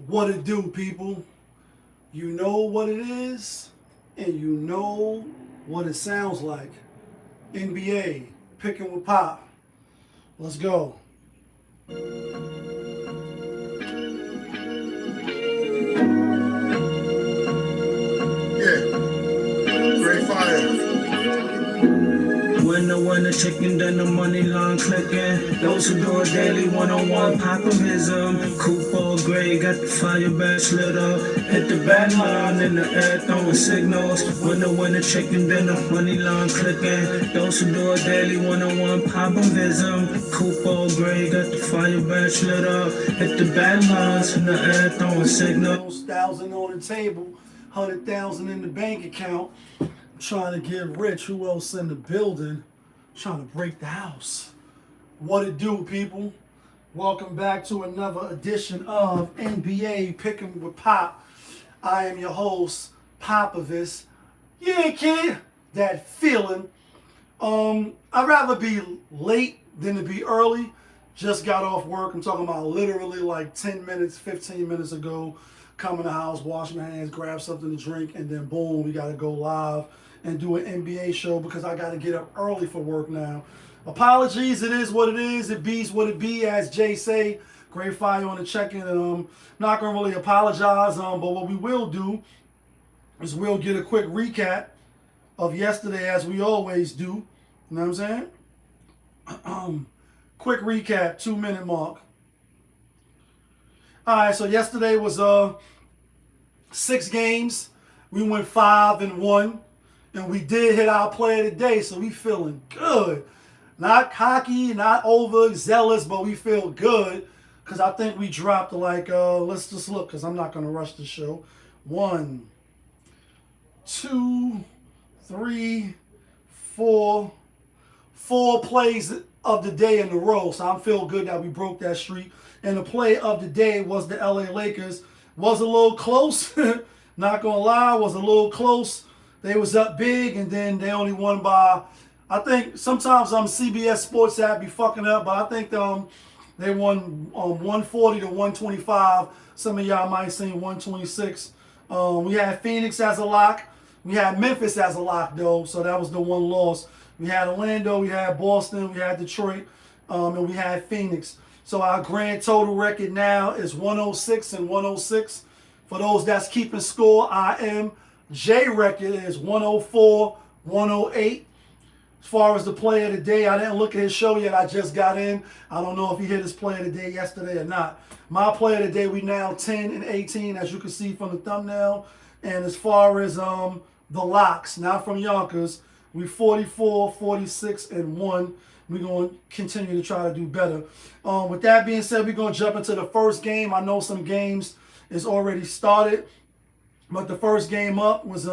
What it do, people? You know what it is, and you know what it sounds like. NBA, picking with Pop. Let's go. Yeah, great fire. Winner, chicken dinner, money line clicking. Those who do it daily, one-on-one popovism. Coupe gray, got the fire badge lit up. Hit the back line in the air, throwing signals. Winner, chicken dinner, money line clicking. Those who do it daily, one-on-one popovism. Coupe gray, got the fire badge lit up. Hit the back lines in the air, throwing signals. 1,000 on the table, 100,000 in the bank account. Trying to get rich. Who else in the building? Trying to break the house. What it do, people? Welcome back to another edition of NBA Picking with Pop. I am your host, Popovis. Yeah, kid, that feeling. I'd rather be late than to be early. Just got off work. I'm talking about literally like 10 minutes, 15 minutes ago. Come in the house, wash my hands, grab something to drink, and then boom, we got to go live and do an NBA show because I got to get up early for work now. Apologies, it is what it is. It be's what it be, as JaY say. Great fire on the check-in. And not going to really apologize, but what we will do is we'll get a quick recap of yesterday as we always do. You know what I'm saying? Quick recap, 2-minute mark. All right, so yesterday was 6 games. We went 5-1, and we did hit our play of the day, so we feeling good. Not cocky, not overzealous, but we feel good because I think we dropped like, let's just look because I'm not going to rush the show. 1, 2, 3, 4. 4 plays of the day in a row, so I feel good that we broke that streak. And the play of the day was the LA Lakers. Was a little close. Not going to lie, was a little close. They was up big, and then they only won by, I think, sometimes CBS Sports app be fucking up, but I think they won 140 to 125. Some of y'all might have seen 126. We had Phoenix as a lock. We had Memphis as a lock, though, so that was the one loss. We had Orlando, we had Boston, we had Detroit, and we had Phoenix. So our grand total record now is 106 and 106. For those that's keeping score, I am. JaY record is 104, 108. As far as the play of the day, I didn't look at his show yet. I just got in. I don't know if he hit his play of the day yesterday or not. My play of the day, we now 10 and 18, as you can see from the thumbnail. And as far as the locks, not from Yonkers, we 44, 46, and 1. We're going to continue to try to do better. With that being said, we're going to jump into the first game. I know some games is already started, but the first game up was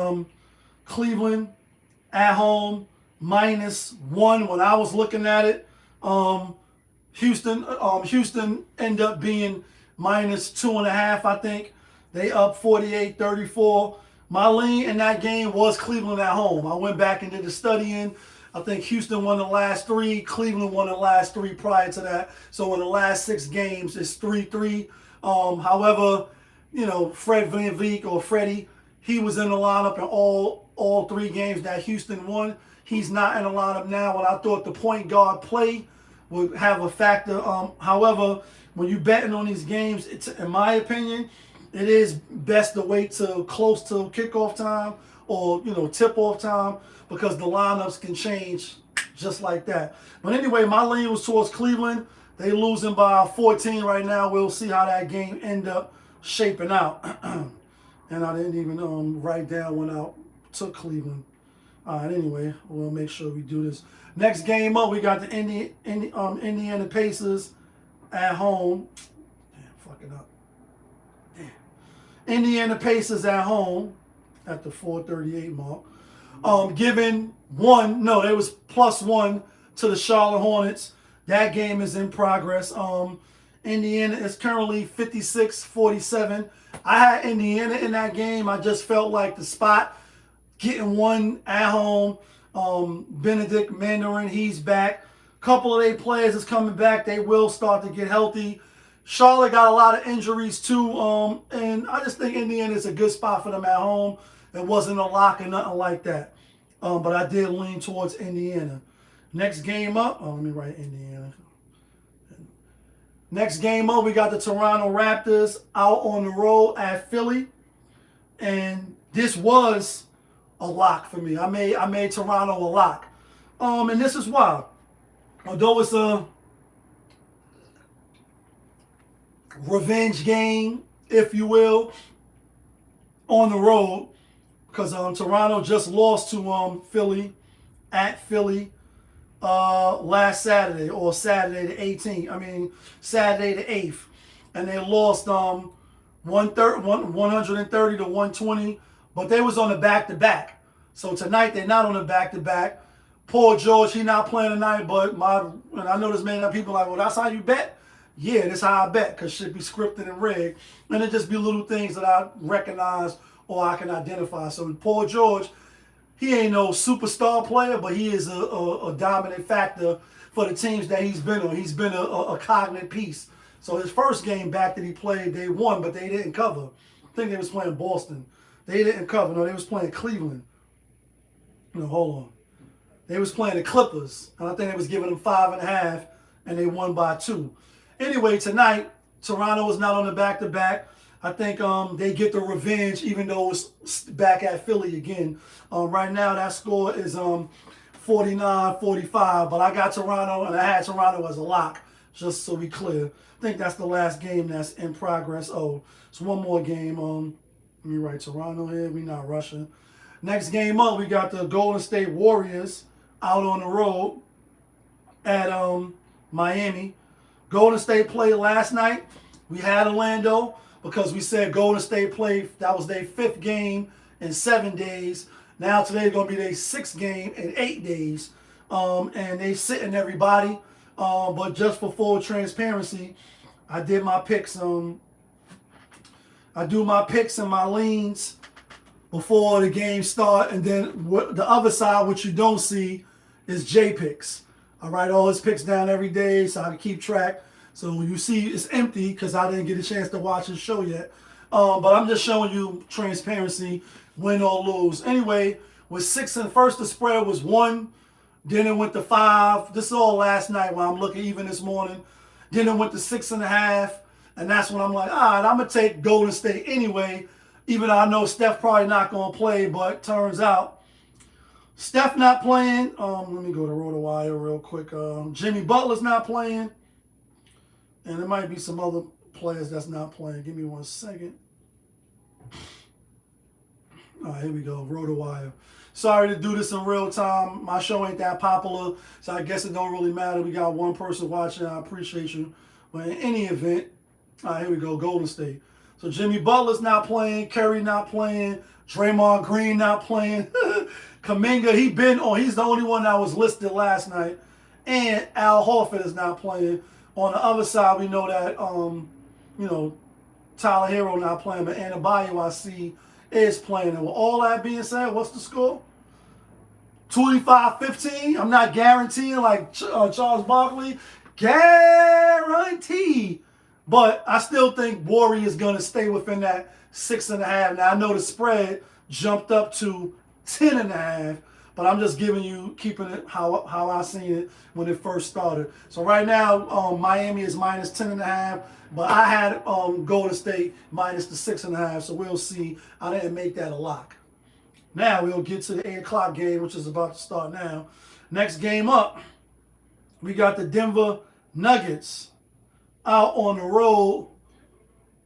Cleveland at home, -1. When I was looking at it, Houston ended up being -2.5, I think. They up 48-34. My lean in that game was Cleveland at home. I went back and did the studying. I think Houston won the last 3. Cleveland won the last 3 prior to that. So in the last 6 games, it's 3-3. However, you know, Fred VanVleet or Freddie, he was in the lineup in all 3 games that Houston won. He's not in the lineup now. And I thought the point guard play would have a factor. However, when you're betting on these games, it's, in my opinion, it is best to wait till close to kickoff time or, you know, tip-off time because the lineups can change just like that. But anyway, my lean was towards Cleveland. They losing by 14 right now. We'll see how that game end up shaping out. And I didn't even write down when I took Cleveland. All right, anyway, we'll make sure we do this. Next game up, we got the Indiana Pacers at home. Damn, fuck it up. Indiana Pacers at home at the 4:38 mark. Giving one, no, there was +1 to the Charlotte Hornets. That game is in progress. Indiana is currently 56-47. I had Indiana in that game. I just felt like the spot getting one at home. Benedict Mandarin, he's back. Couple of their players is coming back. They will start to get healthy. Charlotte got a lot of injuries too, and I just think Indiana is a good spot for them at home. It wasn't a lock or nothing like that, but I did lean towards Indiana. Next game up, let me write Indiana. Next game up, we got the Toronto Raptors out on the road at Philly, and this was a lock for me. I made Toronto a lock, and this is why. Although it's a revenge game, if you will, on the road, because Toronto just lost to Philly at Philly last Saturday, or Saturday the 18th. I mean Saturday the 8th, and they lost 130 to 120. But they was on the back-to-back. So tonight they're not on the back-to-back. Paul George, he not playing tonight, but and I know this man, people like, well, that's how you bet? Yeah, that's how I bet, because shit be scripted and rigged. And it just be little things that I recognize or I can identify. So Paul George, he ain't no superstar player, but he is a dominant factor for the teams that he's been on. He's been a cognitive piece. So his first game back that he played, they won, but they didn't cover. I think they was playing Boston. They didn't cover. No, they was playing Cleveland. No, hold on. They was playing the Clippers, and I think they was giving them 5.5, and they won by 2. Anyway, tonight, Toronto is not on the back-to-back. I think they get the revenge, even though it's back at Philly again. Right now, that score is 49-45, but I got Toronto, and I had Toronto as a lock, just so we clear. I think that's the last game that's in progress. Oh, it's one more game. Let me write Toronto here. We not rushing. Next game up, we got the Golden State Warriors out on the road at Miami. Golden State played last night. We had Orlando because we said Golden State played. That was their 5th game in 7 days. Now today's going to be their 6th game in 8 days. And they sitting everybody. But just for full transparency, I did my picks. I do my picks and my leans before the game start, and then the other side, what you don't see, is JaY picks. I write all his picks down every day so I can keep track. So when you see it's empty because I didn't get a chance to watch his show yet. But I'm just showing you transparency, win or lose. Anyway, with 6 and first, the spread was 1. Then it went to 5. This is all last night while I'm looking, even this morning. Then it went to 6.5. And that's when I'm like, all right, I'm going to take Golden State anyway, even though I know Steph probably not going to play. But turns out Steph not playing. Let me go to RotoWire real quick. Jimmy Butler's not playing. And there might be some other players that's not playing. Give me 1 second. All right, here we go. RotoWire. Sorry to do this in real time. My show ain't that popular, so I guess it don't really matter. We got one person watching. I appreciate you. But in any event, all right, here we go. Golden State. So Jimmy Butler's not playing. Curry not playing. Draymond Green not playing. Kuminga, he's the only one that was listed last night. And Al Horford is not playing. On the other side, we know that, Tyler Hero not playing, but Adebayo, I see, is playing. And with all that being said, what's the score? 25-15. I'm not guaranteeing like Charles Barkley. Guarantee. But I still think Warriors is going to stay within that 6.5. Now, I know the spread jumped up to 10.5. But I'm just giving you, keeping it how I seen it when it first started. So right now, Miami is minus 10.5. But I had Golden State minus the 6.5. So we'll see. I didn't make that a lock. Now we'll get to the 8 o'clock game, which is about to start now. Next game up, we got the Denver Nuggets out on the road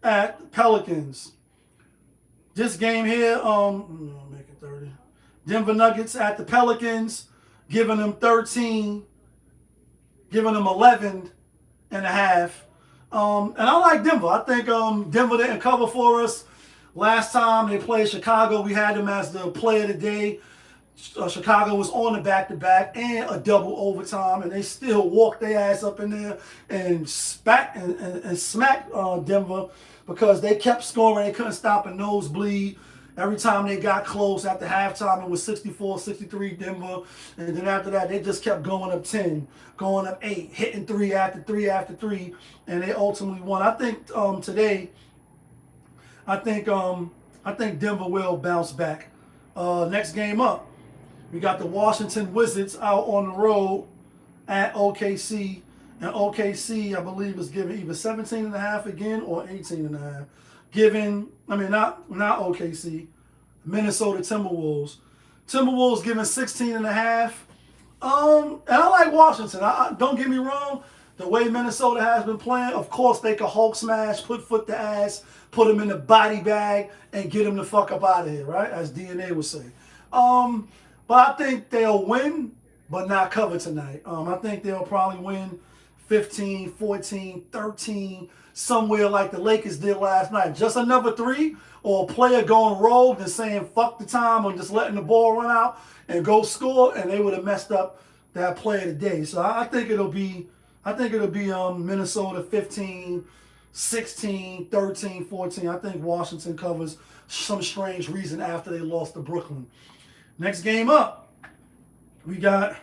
at Pelicans. This game here, I'll make it 30. Denver Nuggets at the Pelicans, giving them 13, giving them 11 and a half. And I like Denver. I think Denver didn't cover for us. Last time they played Chicago, we had them as the play of the day. Chicago was on the back-to-back and a double overtime, and they still walked their ass up in there and smacked Denver because they kept scoring. They couldn't stop a nosebleed. Every time they got close after halftime, it was 64-63 Denver. And then after that, they just kept going up 10, going up 8, hitting 3 after 3 after 3. And they ultimately won. I think today, I think Denver will bounce back. Next game up, we got the Washington Wizards out on the road at OKC. And OKC, I believe, is giving either 17.5 again or 18.5. Not OKC, Minnesota Timberwolves. Timberwolves giving 16.5. And I like Washington. Don't get me wrong. The way Minnesota has been playing, of course they could Hulk smash, put foot to ass, put them in the body bag, and get them the fuck up out of here, right? As DNA would say. But I think they'll win, but not cover tonight. I think they'll probably win 15, 14, 13, somewhere like the Lakers did last night. Just another 3, or a player going rogue and saying fuck the time or just letting the ball run out and go score, and they would have messed up that play of the day. So I think it'll be Minnesota 15, 16, 13, 14. I think Washington covers some strange reason after they lost to Brooklyn. Next game up, we got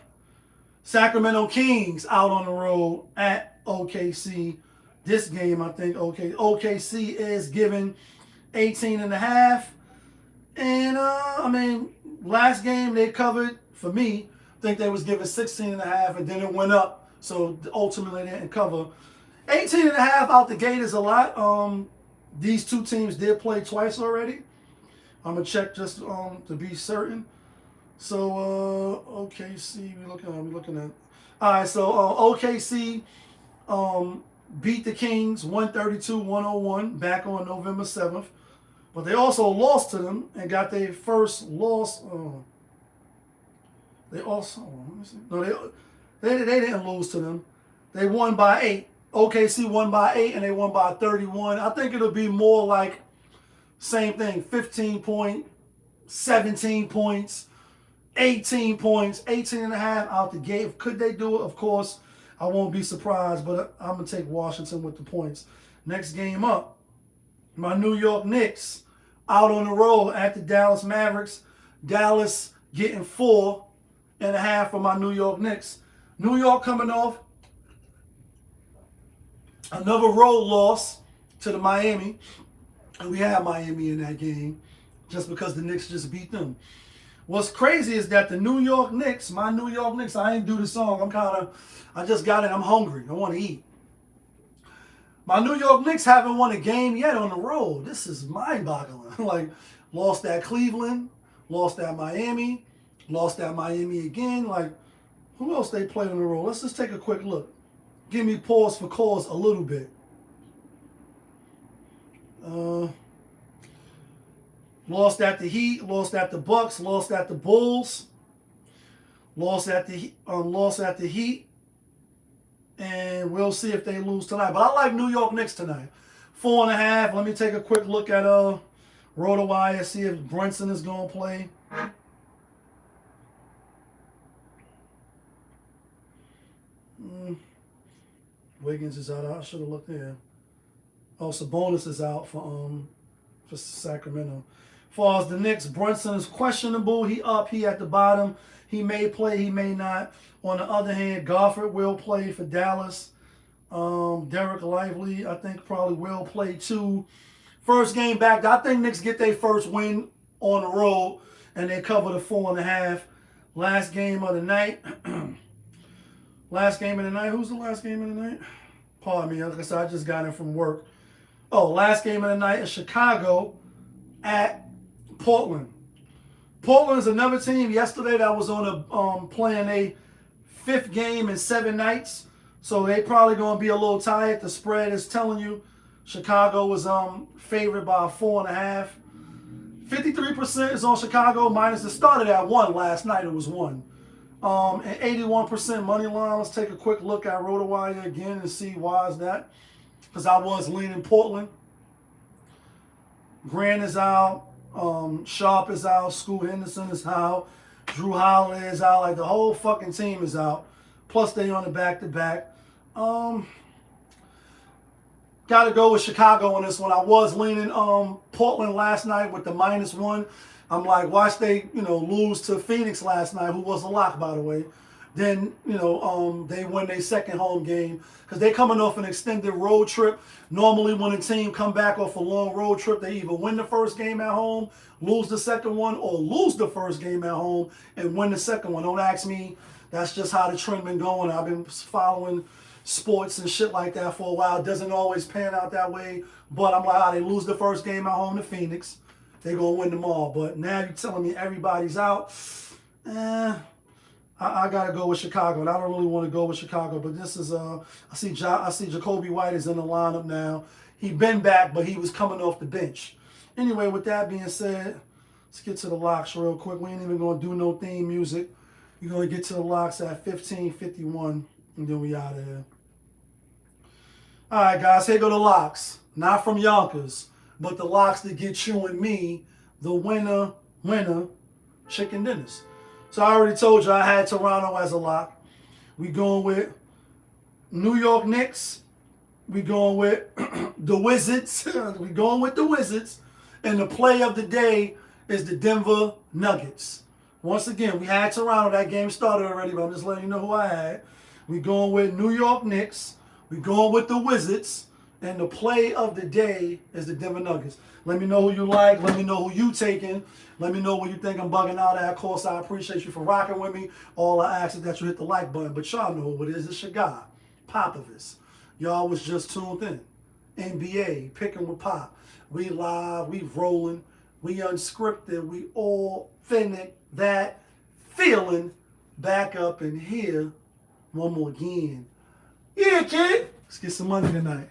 Sacramento Kings out on the road at OKC. This game, I think OKC is giving 18.5. And, last game they covered, for me, I think they was giving 16.5, and then it went up. So ultimately they didn't cover. 18.5 out the gate is a lot. These two teams did play twice already. I'm going to check just to be certain. So OKC, we're looking at. All right, so OKC beat the Kings 132-101 back on November 7th, but they also lost to them and got their first loss. They didn't lose to them. They won by 8. OKC won by 8 and they won by 31. I think it'll be more like same thing: 15 points, 17 points. 18 points, 18.5 out the gate. Could they do it? Of course, I won't be surprised, but I'm going to take Washington with the points. Next game up, my New York Knicks out on the road at the Dallas Mavericks. Dallas getting 4.5 for my New York Knicks. New York coming off another road loss to the Miami. And we had Miami in that game just because the Knicks just beat them. What's crazy is that the New York Knicks, my New York Knicks, I ain't do the song. I just got it. I'm hungry. I want to eat. My New York Knicks haven't won a game yet on the road. This is mind-boggling. Like, lost at Cleveland, lost at Miami, lost at Miami again. Like, who else they played on the road? Let's just take a quick look. Give me pause for cause a little bit. Lost at the Heat, lost at the Bucks, lost at the Bulls, lost at the Heat, and we'll see if they lose tonight. But I like New York Knicks tonight. 4.5. Let me take a quick look at RotoWire, see if Brunson is going to play. Wiggins is out. I should have looked there. Oh, Sabonis is out for Sacramento. As far as the Knicks, Brunson is questionable. He up, he at the bottom. He may play, he may not. On the other hand, Gofford will play for Dallas. Derek Lively, I think, probably will play too. First game back, I think Knicks get their first win on the road, and they cover the 4.5. Last game of the night. Last game of the night. Who's the last game of the night? Pardon me, like I said, I just got in from work. Oh, last game of the night is Chicago at Portland. Portland is another team yesterday that was on a playing a 5th game in 7 nights. So they probably going to be a little tired. The spread is telling you Chicago was favored by 4.5. 53% is on Chicago minus. It started at 1 last night. It was 1. And 81% money line. Let's take a quick look at RotoWire again and see why is that. Because I was leaning Portland. Grant is out. Sharp is out. Scoot Henderson is out. Drew Holiday is out. Like, the whole fucking team is out. Plus, they on the back-to-back. I Got to go with Chicago on this one. I was leaning Portland last night with the -1. I'm like, watch they, lose to Phoenix last night, who was a lock, by the way. Then, they win their second home game because they're coming off an extended road trip. Normally, when a team come back off a long road trip, they either win the first game at home, lose the second one, or lose the first game at home and win the second one. Don't ask me. That's just how the trend been going. I've been following sports and shit like that for a while. It doesn't always pan out that way. But I'm like, they lose the first game at home to Phoenix. They're going to win them all. But now you're telling me everybody's out. I got to go with Chicago. And I don't really want to go with Chicago. But this is, I see Jacoby White is in the lineup now. He been back, but he was coming off the bench. Anyway, with that being said, let's get to the locks real quick. We ain't even going to do no theme music. We're going to get to the locks at 15:51. And then we out of here. All right, guys. Here go the locks. Not from Yonkers, but the locks that get you and me the winner chicken dinners. So I already told you I had Toronto as a lock. We going with New York Knicks. We going with the Wizards. We going with the Wizards. And the play of the day is the Denver Nuggets. Once again, we had Toronto. That game started already, but I'm just letting you know who I had. We going with New York Knicks. We going with the Wizards. And the play of the day is the Denver Nuggets. Let me know who you like. Let me know who you taking. Let me know what you think I'm bugging out at. Of course, I appreciate you for rocking with me. All I ask is that you hit the like button. But y'all know who it is. It's your guy, Popovich. Y'all was just tuned in. NBA, picking with Pop. We live. We rolling. We unscripted. We all finna that feeling back up in here one more again. Yeah, kid. Let's get some money tonight.